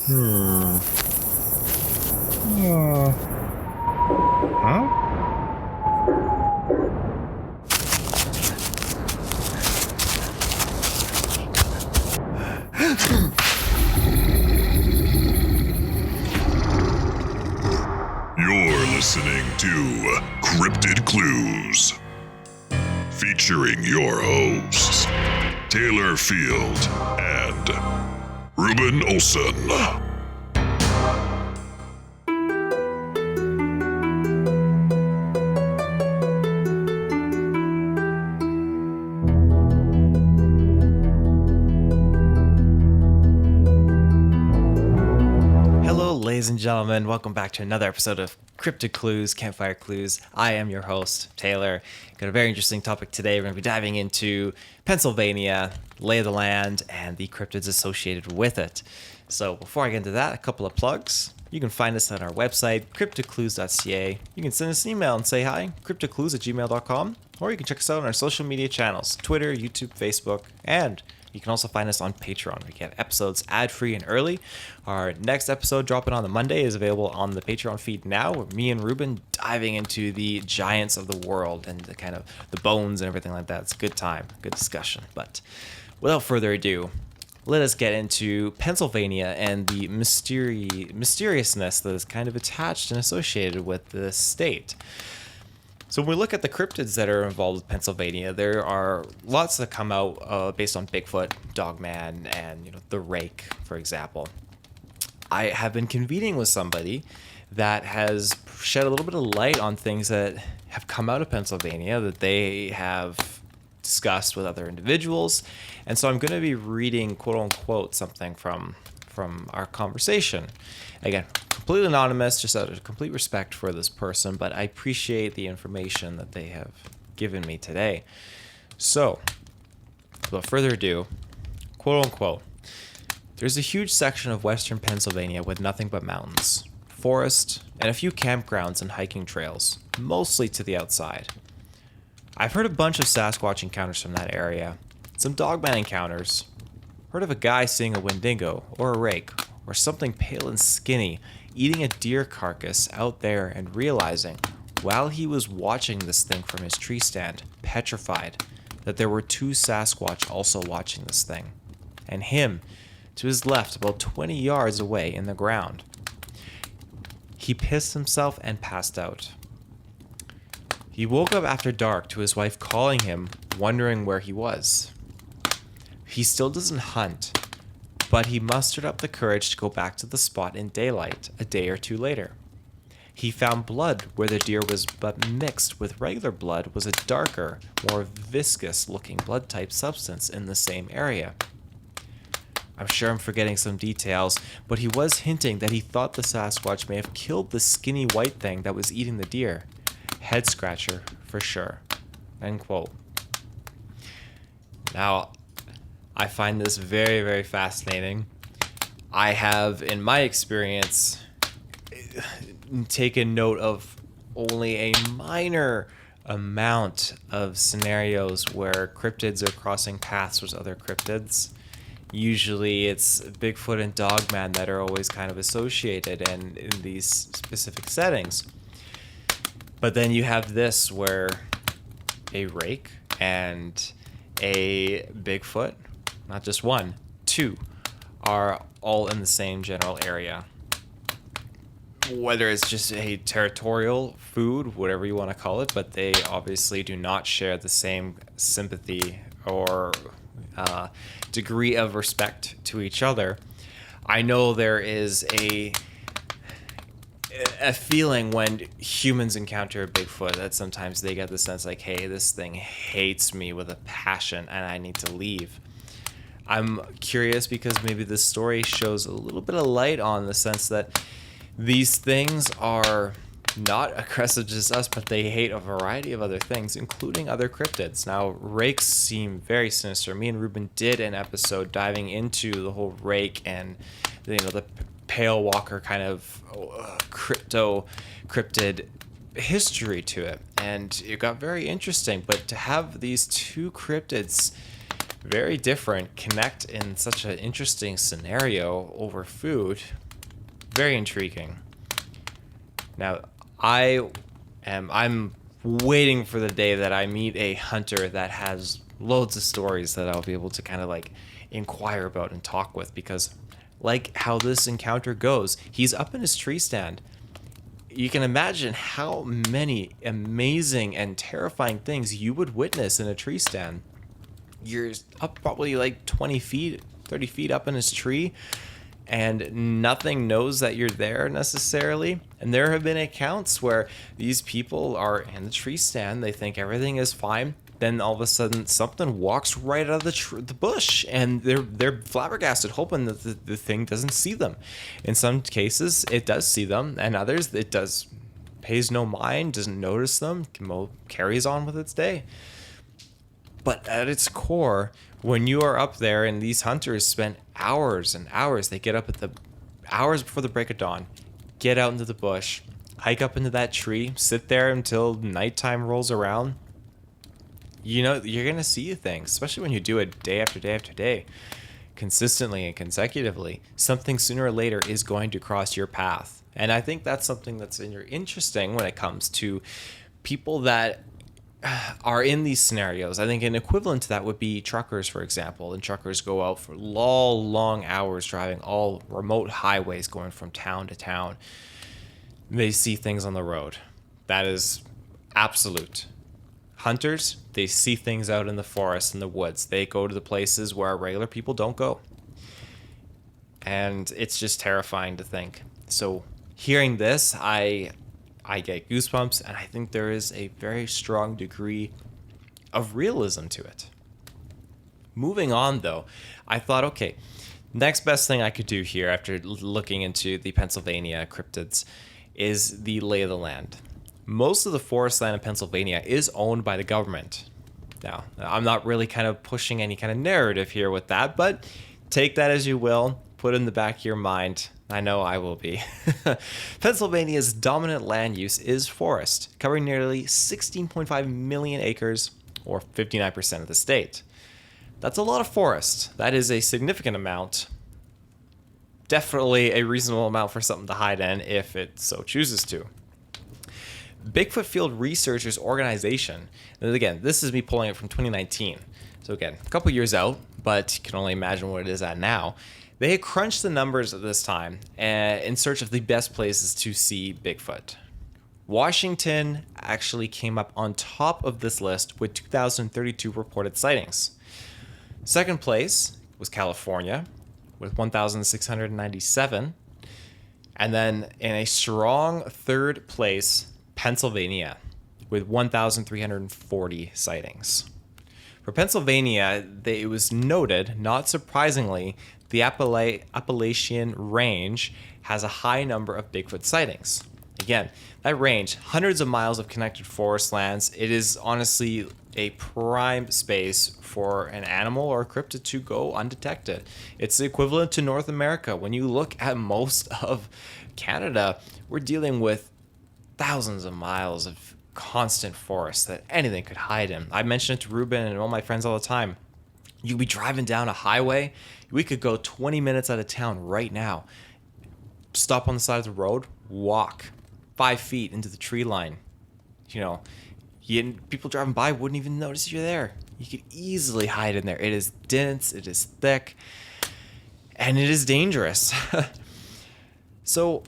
Huh? You're listening to Cryptid Clues, featuring your hosts, Taylor Field and Ruben Olson. Ladies and gentlemen, welcome back to another episode of Cryptid Clues, Campfire Clues. I am your host, Taylor. Got a very interesting topic today. We're going to be diving into Pennsylvania, lay of the land, and the cryptids associated with it. So before I get into that, a couple of plugs. You can find us on our website, CryptidClues.ca. You can send us an email and say hi, cryptidclues@gmail.com, or you can check us out on our social media channels, Twitter, YouTube, Facebook, and you can also find us on Patreon. We get episodes ad-free and early. Our next episode dropping on the Monday is available on the Patreon feed now, with me and Ruben diving into the giants of the world and the kind of the bones and everything like that. It's a good time, good discussion. But without further ado, let us get into Pennsylvania and the mysteriousness that is kind of attached and associated with this state. So when we look at the cryptids that are involved with Pennsylvania, there are lots that come out based on Bigfoot, Dogman, and the Rake, for example. I have been convening with somebody that has shed a little bit of light on things that have come out of Pennsylvania that they have discussed with other individuals. And so I'm going to be reading, quote unquote, something from our conversation. Again, completely anonymous, just out of complete respect for this person, but I appreciate the information that they have given me today. So, without further ado, quote unquote, there's a huge section of western Pennsylvania with nothing but mountains, forest, and a few campgrounds and hiking trails, mostly to the outside. I've heard a bunch of Sasquatch encounters from that area, some dogman encounters, heard of a guy seeing a Wendigo or a rake or something pale and skinny eating a deer carcass out there and realizing while he was watching this thing from his tree stand, petrified, that there were two Sasquatch also watching this thing, and him to his left about 20 yards away in the ground. He pissed himself and passed out. He woke up after dark to his wife calling him, wondering where he was. He still doesn't hunt, but he mustered up the courage to go back to the spot in daylight a day or two later. He found blood where the deer was, but mixed with regular blood was a darker, more viscous-looking blood-type substance in the same area. I'm sure I'm forgetting some details, but he was hinting that he thought the Sasquatch may have killed the skinny white thing that was eating the deer. Head scratcher, for sure. End quote. Now, I find this very, very fascinating. I have, in my experience, taken note of only a minor amount of scenarios where cryptids are crossing paths with other cryptids. Usually it's Bigfoot and Dogman that are always kind of associated and in these specific settings. But then you have this where a rake and a Bigfoot, not just one, two, are all in the same general area. Whether it's just a territorial food, whatever you want to call it, but they obviously do not share the same sympathy or degree of respect to each other. I know there is a feeling when humans encounter a Bigfoot that sometimes they get the sense like, hey, this thing hates me with a passion and I need to leave. I'm curious because maybe this story shows a little bit of light on the sense that these things are not aggressive to just us, but they hate a variety of other things, including other cryptids. Now, rakes seem very sinister. Me and Ruben did an episode diving into the whole rake and the pale walker kind of cryptid history to it, and it got very interesting. But to have these two cryptids very different, connect in such an interesting scenario over food. Very intriguing. Now, I'm waiting for the day that I meet a hunter that has loads of stories that I'll be able to kind of like inquire about and talk with, because like how this encounter goes, he's up in his tree stand. You can imagine how many amazing and terrifying things you would witness in a tree stand. You're up probably like 20 feet, 30 feet up in his tree, and nothing knows that you're there necessarily. And there have been accounts where these people are in the tree stand, they think everything is fine, then all of a sudden something walks right out of the bush, and they're flabbergasted, hoping that the thing doesn't see them. In some cases it does see them, and others it does pays no mind, doesn't notice them, carries on with its day. But at its core, when you are up there, and these hunters spend hours and hours, they get up at the hours before the break of dawn, get out into the bush, hike up into that tree, sit there until nighttime rolls around. You know, you're going to see things, especially when you do it day after day after day, consistently and consecutively. Something sooner or later is going to cross your path. And I think that's something that's interesting when it comes to people that are in these scenarios. I think an equivalent to that would be truckers, for example. And truckers go out for long hours driving all remote highways going from town to town. They see things on the road. That is absolute. Hunters, they see things out in the forest, in the woods. They go to the places where regular people don't go. And it's just terrifying to think. So hearing this, I get goosebumps, and I think there is a very strong degree of realism to it. Moving on, though, I thought, okay, next best thing I could do here after looking into the Pennsylvania cryptids is the lay of the land. Most of the forest land in Pennsylvania is owned by the government. Now, I'm not really kind of pushing any kind of narrative here with that, but take that as you will. Put it in the back of your mind. I know I will be. Pennsylvania's dominant land use is forest, covering nearly 16.5 million acres, or 59% of the state. That's a lot of forest. That is a significant amount. Definitely a reasonable amount for something to hide in if it so chooses to. Bigfoot Field Researchers Organization, and again, this is me pulling it from 2019. So again, a couple years out, but you can only imagine what it is at now. They had crunched the numbers at this time in search of the best places to see Bigfoot. Washington actually came up on top of this list with 2,032 reported sightings. Second place was California with 1,697. And then in a strong third place, Pennsylvania with 1,340 sightings. For Pennsylvania, it was noted, not surprisingly, the Appalachian Range has a high number of Bigfoot sightings. Again, that range, hundreds of miles of connected forest lands, it is honestly a prime space for an animal or a cryptid to go undetected. It's equivalent to North America. When you look at most of Canada, we're dealing with thousands of miles of constant forest that anything could hide in. I mention it to Ruben and all my friends all the time. You could be driving down a highway. We could go 20 minutes out of town right now. Stop on the side of the road, walk 5 feet into the tree line. You know, people driving by wouldn't even notice you're there. You could easily hide in there. It is dense, it is thick, and it is dangerous. So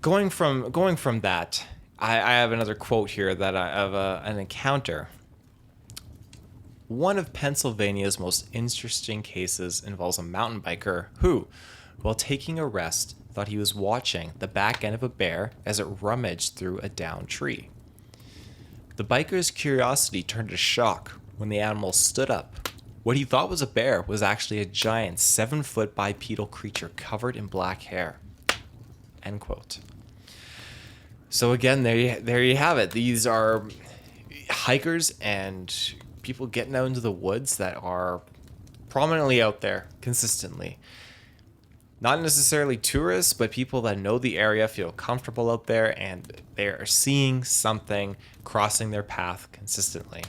going from that, I have another quote here that of an encounter. One of Pennsylvania's most interesting cases involves a mountain biker who, while taking a rest, thought he was watching the back end of a bear as it rummaged through a downed tree. The biker's curiosity turned to shock when the animal stood up. What he thought was a bear was actually a giant 7-foot bipedal creature covered in black hair. End quote. So again, there you have it. These are hikers and people getting out into the woods that are prominently out there consistently. Not necessarily tourists, but people that know the area, feel comfortable out there, and they are seeing something crossing their path consistently.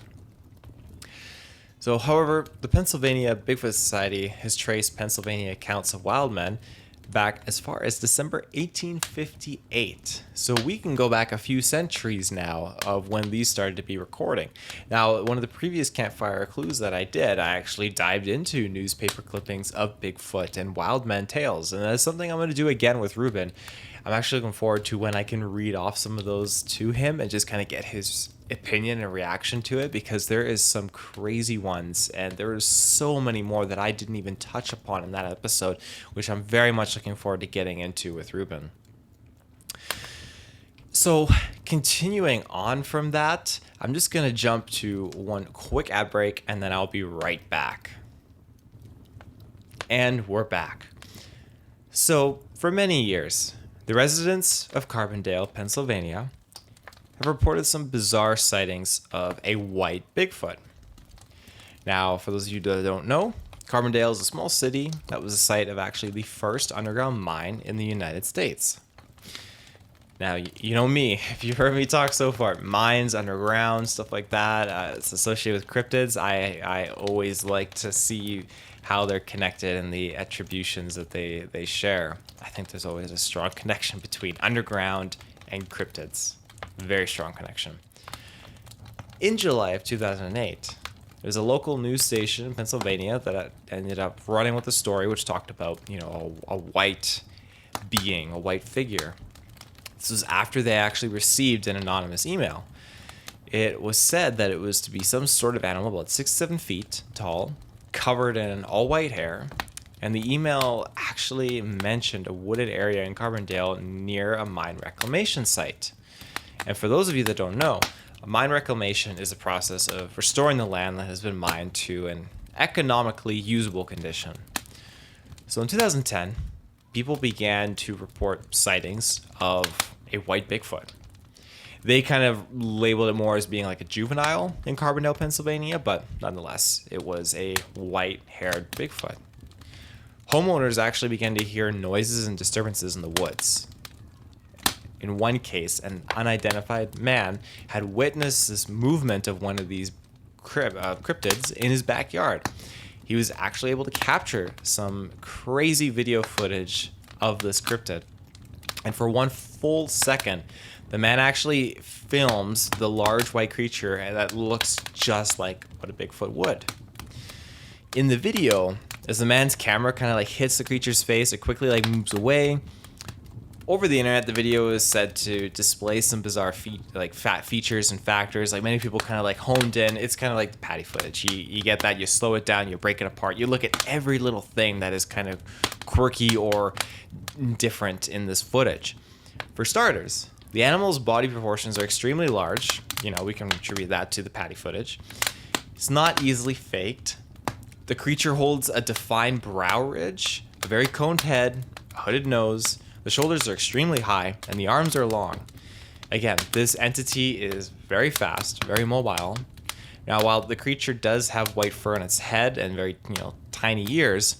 So, however, the Pennsylvania Bigfoot Society has traced Pennsylvania accounts of wild men back as far as December 1858. So we can go back a few centuries now of when these started to be recording. Now, one of the previous Campfire Clues that I did, I actually dived into newspaper clippings of Bigfoot and wild men tales. And that's something I'm going to do again with Ruben. I'm actually looking forward to when I can read off some of those to him and just kind of get his opinion and reaction to it, because there is some crazy ones and there is so many more that I didn't even touch upon in that episode, which I'm very much looking forward to getting into with Ruben. So continuing on from that, I'm just going to jump to one quick ad break and then I'll be right back. And we're back. So for many years, the residents of Carbondale, Pennsylvania, have reported some bizarre sightings of a white Bigfoot. Now, for those of you that don't know, Carbondale is a small city that was the site of actually the first underground mine in the United States. Now, you know me, if you've heard me talk so far, mines, underground, stuff like that, it's associated with cryptids. I always like to see how they're connected and the attributions that they share. I think there's always a strong connection between underground and cryptids. Very strong connection. In July of 2008, there's a local news station in Pennsylvania that ended up running with a story which talked about, a white being, a white figure. This was after they actually received an anonymous email. It was said that it was to be some sort of animal about 6 to 7 feet tall, covered in all white hair, and the email actually mentioned a wooded area in Carbondale near a mine reclamation site. And for those of you that don't know, a mine reclamation is a process of restoring the land that has been mined to an economically usable condition. So in 2010, people began to report sightings of a white Bigfoot. They kind of labeled it more as being like a juvenile in Carbondale, Pennsylvania, but nonetheless, it was a white-haired Bigfoot. Homeowners actually began to hear noises and disturbances in the woods. In one case, an unidentified man had witnessed this movement of one of these cryptids in his backyard. He was actually able to capture some crazy video footage of this cryptid. And for 1 full second, the man actually films the large white creature that looks just like what a Bigfoot would. In the video, as the man's camera kind of hits the creature's face, it quickly moves away. Over the internet, the video is said to display some bizarre fat features and factors. Many people kind of honed in. It's kind of like the patty footage. You get that, you slow it down, you break it apart. You look at every little thing that is kind of quirky or different in this footage. For starters, the animal's body proportions are extremely large. We can attribute that to the patty footage. It's not easily faked. The creature holds a defined brow ridge, a very coned head, a hooded nose. The shoulders are extremely high, and the arms are long. Again, this entity is very fast, very mobile. Now, while the creature does have white fur on its head and very, tiny ears,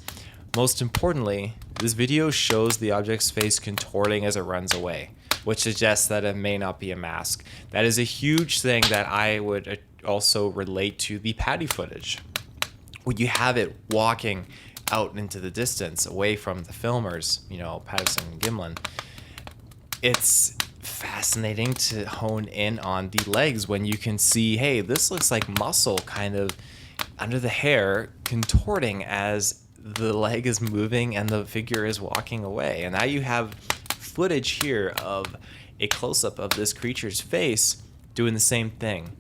most importantly, this video shows the object's face contorting as it runs away, which suggests that it may not be a mask. That is a huge thing that I would also relate to the patty footage. When you have it walking out into the distance, away from the filmers, Patterson and Gimlin, it's fascinating to hone in on the legs when you can see, hey, this looks like muscle kind of under the hair contorting as the leg is moving and the figure is walking away. And now you have footage here of a close-up of this creature's face doing the same thing,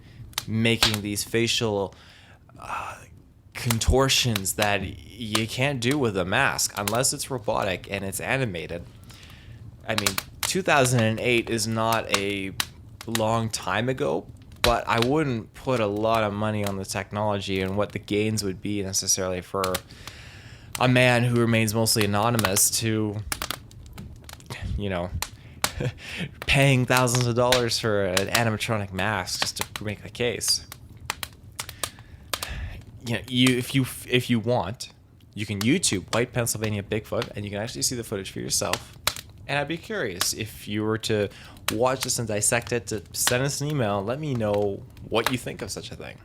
making these facial contortions that you can't do with a mask unless it's robotic and it's animated. 2008 is not a long time ago, but I wouldn't put a lot of money on the technology and what the gains would be necessarily for a man who remains mostly anonymous to, paying thousands of dollars for an animatronic mask just to make the case. If you want, you can YouTube White Pennsylvania Bigfoot, and you can actually see the footage for yourself. And I'd be curious if you were to watch this and dissect it, to send us an email and let me know what you think of such a thing.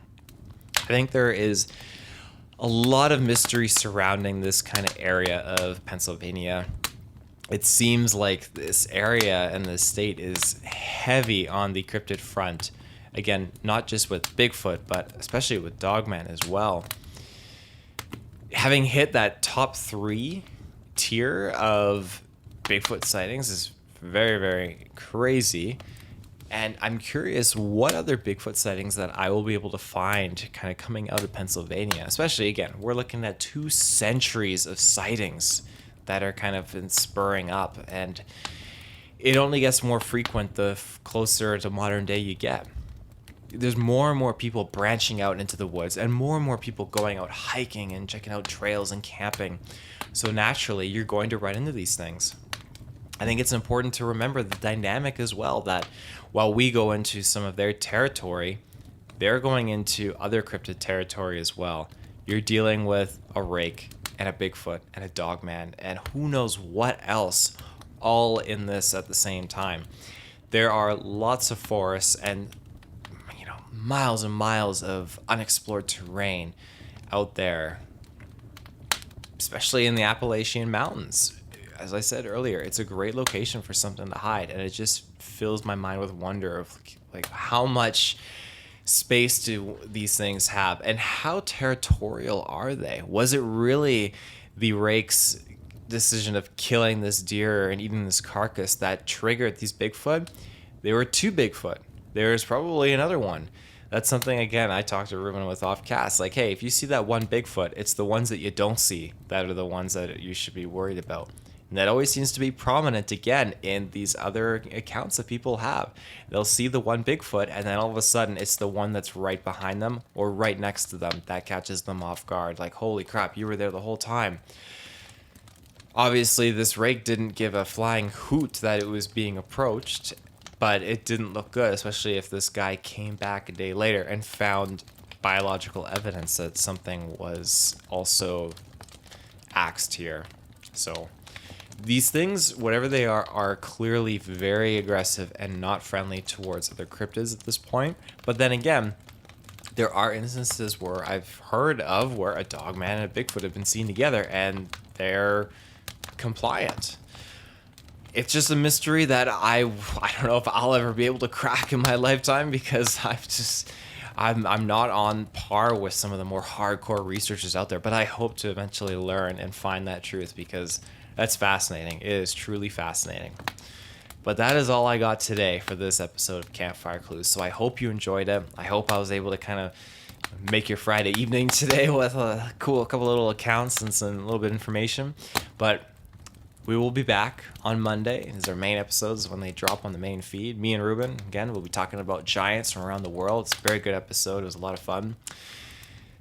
think there is a lot of mystery surrounding this kind of area of Pennsylvania. It seems like this area and the state is heavy on the cryptid front. Again, not just with Bigfoot, but especially with Dogman as well. Having hit that top 3 tier of Bigfoot sightings is very, very crazy. And I'm curious what other Bigfoot sightings that I will be able to find kind of coming out of Pennsylvania. Especially, again, we're looking at 2 centuries of sightings that are kind of been spurring up. And it only gets more frequent the closer to modern day you get. There's more and more people branching out into the woods and more people going out hiking and checking out trails and camping. So naturally, you're going to run into these things. I think it's important to remember the dynamic as well, that while we go into some of their territory, they're going into other cryptid territory as well. You're dealing with a rake and a Bigfoot and a Dogman and who knows what else all in this at the same time. There are lots of forests and miles and miles of unexplored terrain out there, especially in the Appalachian Mountains. As I said earlier, it's a great location for something to hide, and it just fills my mind with wonder of like how much space do these things have and how territorial are they? Was it really the rake's decision of killing this deer and eating this carcass that triggered these Bigfoot? There were 2 Bigfoot. There's probably another one. That's something, again, I talked to Ruben with off-cast. Like, hey, if you see that one Bigfoot, it's the ones that you don't see that are the ones that you should be worried about. And that always seems to be prominent, again, in these other accounts that people have. They'll see the one Bigfoot, and then all of a sudden, it's the one that's right behind them or right next to them that catches them off guard. Like, holy crap, you were there the whole time. Obviously, this rake didn't give a flying hoot that it was being approached, but it didn't look good, especially if this guy came back a day later and found biological evidence that something was also axed here. So these things, whatever they are clearly very aggressive and not friendly towards other cryptids at this point. But then again, there are instances where I've heard of where a Dogman and a Bigfoot have been seen together and they're compliant. It's just a mystery that I don't know if I'll ever be able to crack in my lifetime, because I'm not on par with some of the more hardcore researchers out there, but I hope to eventually learn and find that truth, because that's fascinating. It is truly fascinating. But that is all I got today for this episode of Campfire Clues. So I hope you enjoyed it. I hope I was able to kind of make your Friday evening today with a couple little accounts and some little bit of information. But we will be back on Monday. These are main episodes when they drop on the main feed. Me and Ruben, again, we'll be talking about giants from around the world. It's a very good episode. It was a lot of fun.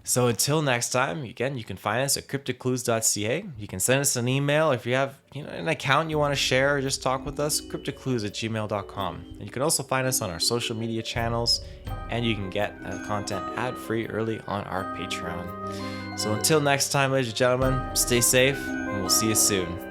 So until next time, again, you can find us at CryptidClues.ca. You can send us an email if you have an account you want to share or just talk with us, CryptidClues@gmail.com. And you can also find us on our social media channels, and you can get content ad-free early on our Patreon. So until next time, ladies and gentlemen, stay safe, and we'll see you soon.